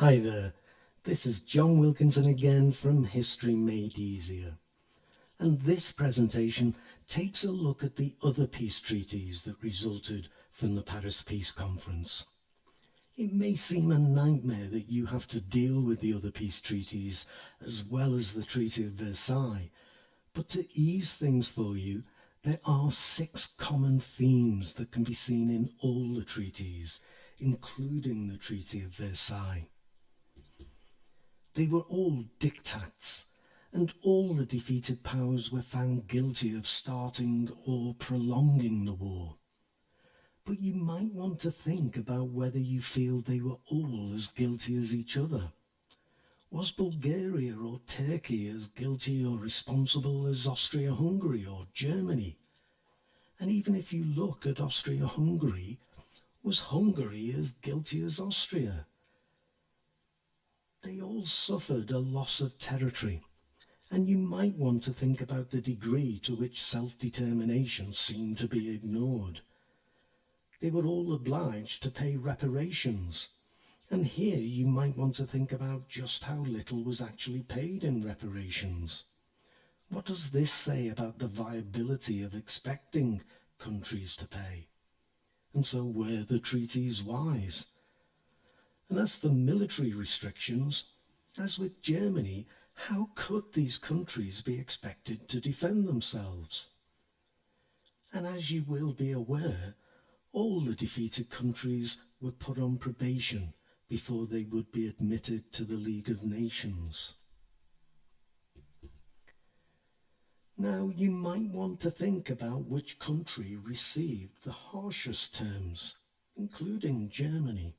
Hi there, this is John Wilkinson again from History Made Easier. And this presentation takes a look at the other peace treaties that resulted from the Paris Peace Conference. It may seem a nightmare that you have to deal with the other peace treaties as well as the Treaty of Versailles, but to ease things for you, there are 6 common themes that can be seen in all the treaties, including the Treaty of Versailles. They were all diktats, and all the defeated powers were found guilty of starting or prolonging the war. But you might want to think about whether you feel they were all as guilty as each other. Was Bulgaria or Turkey as guilty or responsible as Austria-Hungary or Germany? And even if you look at Austria-Hungary, was Hungary as guilty as Austria? They all suffered a loss of territory, and you might want to think about the degree to which self-determination seemed to be ignored. They were all obliged to pay reparations, and here you might want to think about just how little was actually paid in reparations. What does this say about the viability of expecting countries to pay? And so were the treaties wise? And as for military restrictions, as with Germany, how could these countries be expected to defend themselves? And as you will be aware, all the defeated countries were put on probation before they would be admitted to the League of Nations. Now you might want to think about which country received the harshest terms, including Germany.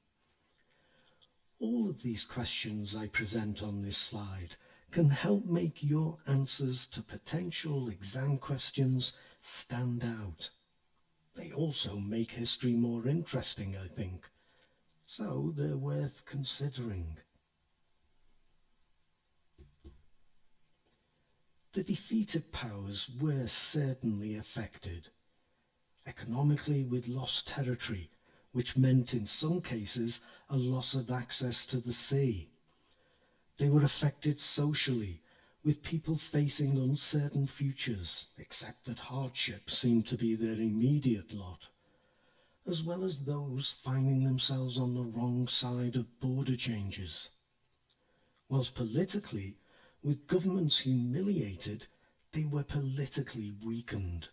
All of these questions I present on this slide can help make your answers to potential exam questions stand out. They also make history more interesting, I think, so they're worth considering. The defeated powers were certainly affected. Economically, with lost territory, which meant in some cases a loss of access to the sea. They were affected socially, with people facing uncertain futures, except that hardship seemed to be their immediate lot, as well as those finding themselves on the wrong side of border changes. Whilst politically, with governments humiliated, they were politically weakened.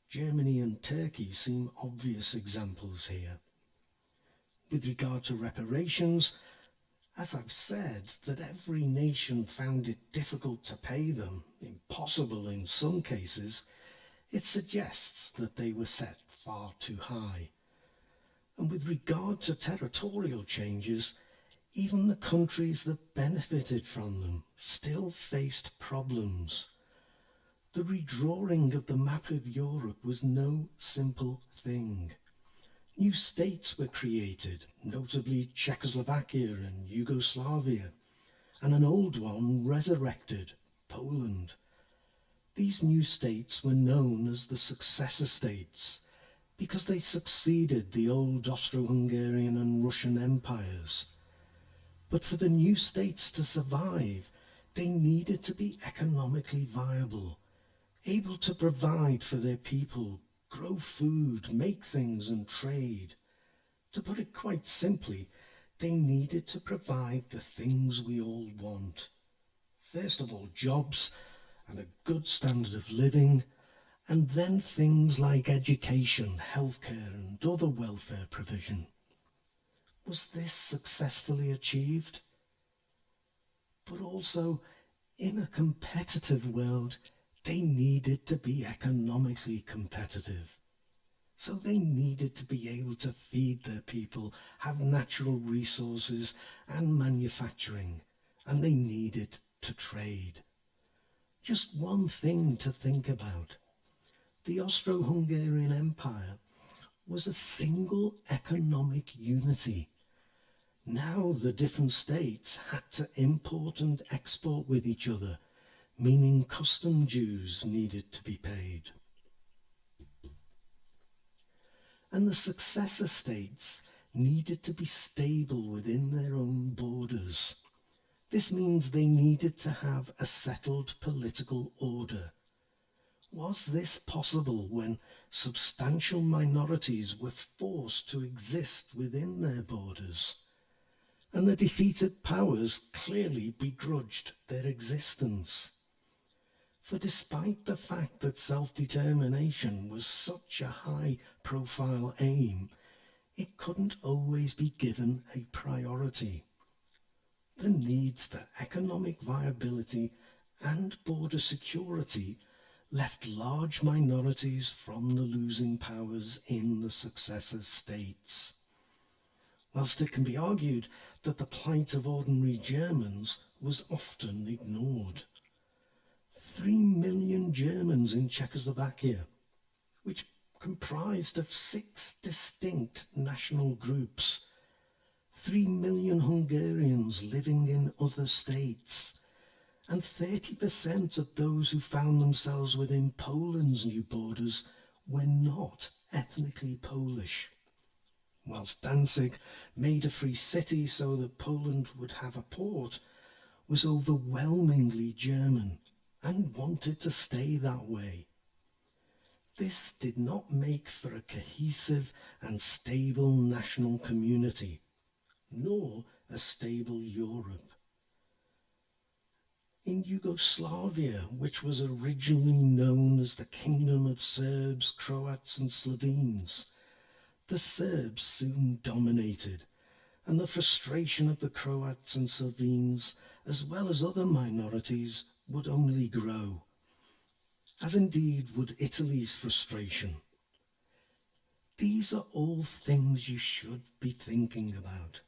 Germany and Turkey seem obvious examples here. With regard to reparations, as I've said, that every nation found it difficult to pay them, impossible in some cases, it suggests that they were set far too high. And with regard to territorial changes, even the countries that benefited from them still faced problems. The redrawing of the map of Europe was no simple thing. New states were created, notably Czechoslovakia and Yugoslavia, and an old one resurrected, Poland. These new states were known as the successor states because they succeeded the old Austro-Hungarian and Russian empires. But for the new states to survive, they needed to be economically viable, able to provide for their people, grow food, make things and trade. To put it quite simply, they needed to provide the things we all want. First of all, jobs and a good standard of living, and then things like education, healthcare and other welfare provision. Was this successfully achieved? But also, in a competitive world, they needed to be economically competitive. So they needed to be able to feed their people, have natural resources and manufacturing, and they needed to trade. Just one thing to think about. The Austro-Hungarian Empire was a single economic unity. Now the different states had to import and export with each other, meaning custom dues needed to be paid. And the successor states needed to be stable within their own borders. borders. This means they needed to have a settled political order. Was this possible when substantial minorities were forced to exist within their borders? And the defeated powers clearly begrudged their existence. For despite the fact that self-determination was such a high-profile aim, it couldn't always be given a priority. The needs for economic viability and border security left large minorities from the losing powers in the successor states. Whilst it can be argued that the plight of ordinary Germans was often ignored. 3 million Germans in Czechoslovakia, which comprised of 6 distinct national groups, 3 million Hungarians living in other states, and 30% of those who found themselves within Poland's new borders were not ethnically Polish. Whilst Danzig made a free city so that Poland would have a port, was overwhelmingly German and wanted to stay that way. This did not make for a cohesive and stable national community, nor a stable Europe. In Yugoslavia, which was originally known as the Kingdom of Serbs, Croats and Slovenes, the Serbs soon dominated, and the frustration of the Croats and Slovenes, as well as other minorities, would only grow, as indeed would Italy's frustration. These are all things you should be thinking about.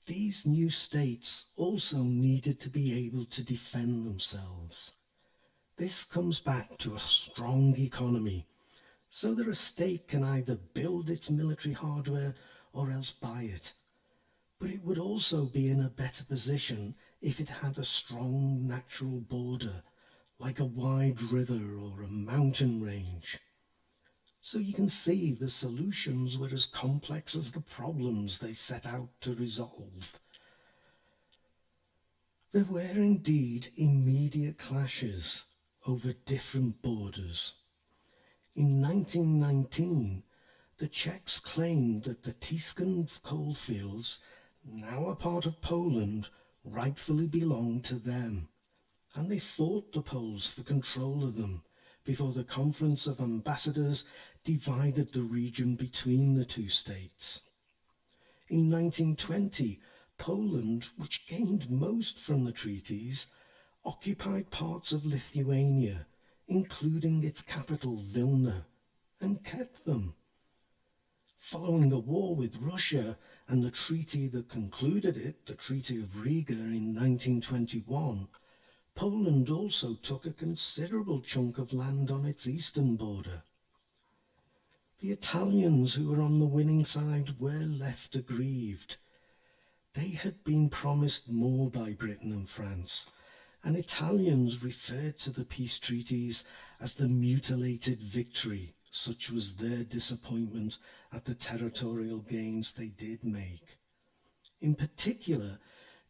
These new states also needed to be able to defend themselves. This comes back to a strong economy, so that a state can either build its military hardware or else buy it. But it would also be in a better position if it had a strong natural border, like a wide river or a mountain range. So you can see the solutions were as complex as the problems they set out to resolve. There were indeed immediate clashes over different borders. In 1919, the Czechs claimed that the Tisken coalfields, now a part of Poland, rightfully belonged to them, and they fought the Poles for control of them before the Conference of Ambassadors divided the region between the two states. In 1920, Poland, which gained most from the treaties, occupied parts of Lithuania, including its capital Vilna, and kept them. Following the war with Russia and the treaty that concluded it, the Treaty of Riga in 1921, Poland also took a considerable chunk of land on its eastern border. The Italians, who were on the winning side, were left aggrieved. They had been promised more by Britain and France, and Italians referred to the peace treaties as the mutilated victory. Such was their disappointment at the territorial gains they did make. In particular,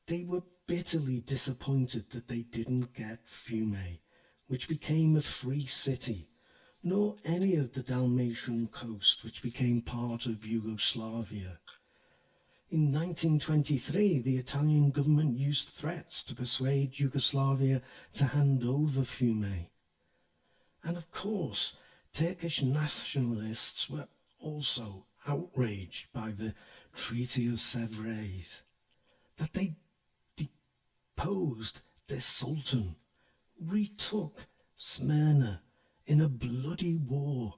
they were bitterly disappointed that they didn't get Fiume, which became a free city, nor any of the Dalmatian coast, which became part of Yugoslavia. In 1923, the Italian government used threats to persuade Yugoslavia to hand over Fiume. And of course, Turkish nationalists were also outraged by the Treaty of Versailles, that they deposed their sultan, retook Smyrna in a bloody war,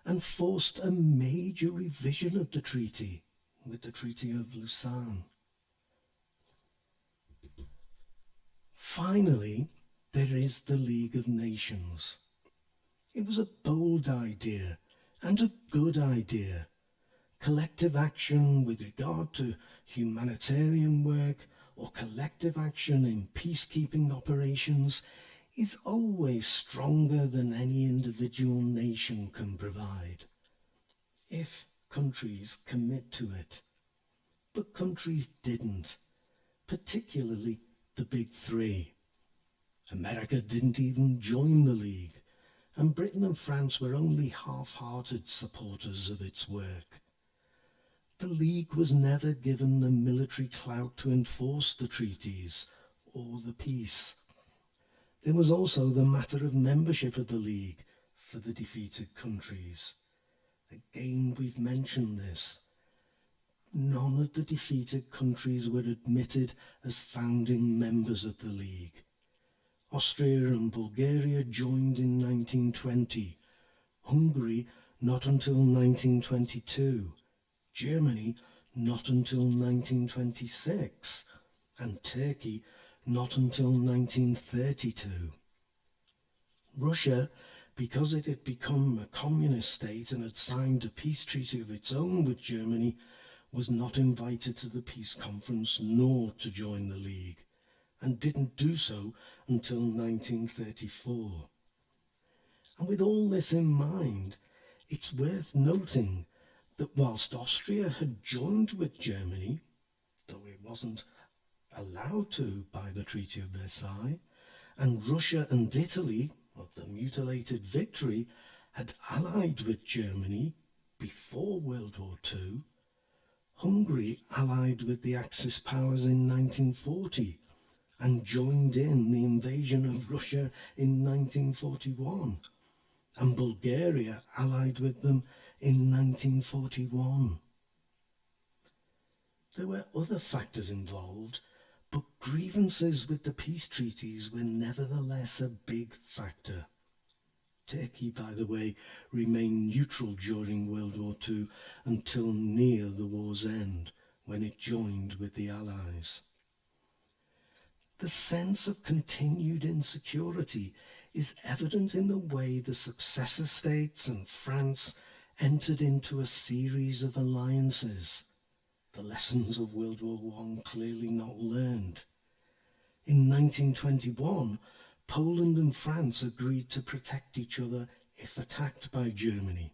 and forced a major revision of the treaty with the Treaty of Lausanne. Finally, there is the League of Nations. It was a bold idea and a good idea. Collective action with regard to humanitarian work or collective action in peacekeeping operations is always stronger than any individual nation can provide, if countries commit to it. but countries didn't, particularly the big three. America didn't even join the League, and Britain and France were only half-hearted supporters of its work. The League was never given the military clout to enforce the treaties or the peace. There was also the matter of membership of the League for the defeated countries. Again, we've mentioned this. None of the defeated countries were admitted as founding members of the League. Austria and Bulgaria joined in 1920, Hungary not until 1922, Germany not until 1926, and Turkey not until 1932. Russia, because it had become a communist state and had signed a peace treaty of its own with Germany, was not invited to the peace conference nor to join the League, and didn't do so until 1934. And with all this in mind, it's worth noting that whilst Austria had joined with Germany, though it wasn't allowed to by the Treaty of Versailles, and Russia and Italy, of the mutilated victory, had allied with Germany before World War II, Hungary allied with the Axis powers in 1940 and joined in the invasion of Russia in 1941, and Bulgaria allied with them in 1941. There were other factors involved, but grievances with the peace treaties were nevertheless a big factor. Turkey, by the way, remained neutral during World War II until near the war's end, when it joined with the Allies. The sense of continued insecurity is evident in the way the successor states and France entered into a series of alliances, the lessons of World War I clearly not learned. In 1921, Poland and France agreed to protect each other if attacked by Germany.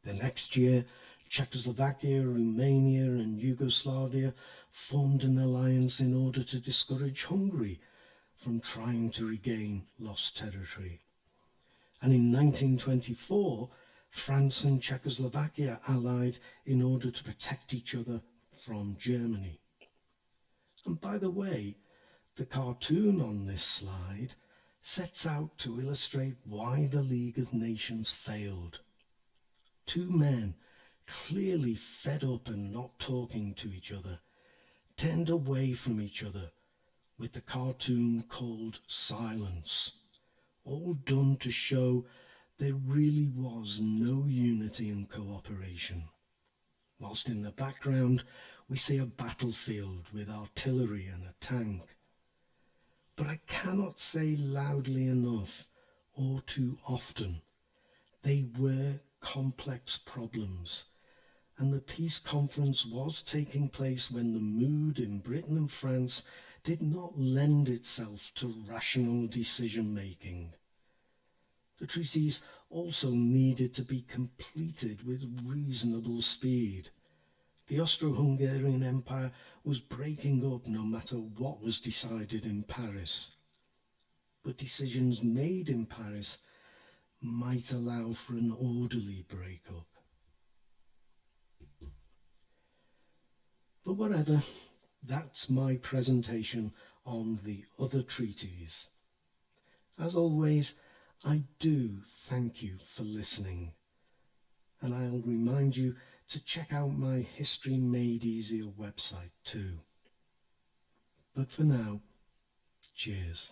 The next year, Czechoslovakia, Romania and Yugoslavia formed an alliance in order to discourage Hungary from trying to regain lost territory. And in 1924, France and Czechoslovakia allied in order to protect each other from Germany. And by the way, the cartoon on this slide sets out to illustrate why the League of Nations failed. Two men, clearly fed up and not talking to each other, turned away from each other with the cartoon called Silence, all done to show there really was no unity and cooperation. Whilst in the background we see a battlefield with artillery and a tank. But I cannot say loudly enough, or too often, they were complex problems, and the peace conference was taking place when the mood in Britain and France did not lend itself to rational decision-making. The treaties also needed to be completed with reasonable speed. The Austro-Hungarian Empire was breaking up no matter what was decided in Paris. But decisions made in Paris might allow for an orderly breakup. But whatever, that's my presentation on the other treaties. As always, I do thank you for listening, and I'll remind you to check out my History Made Easier website too. But for now, cheers.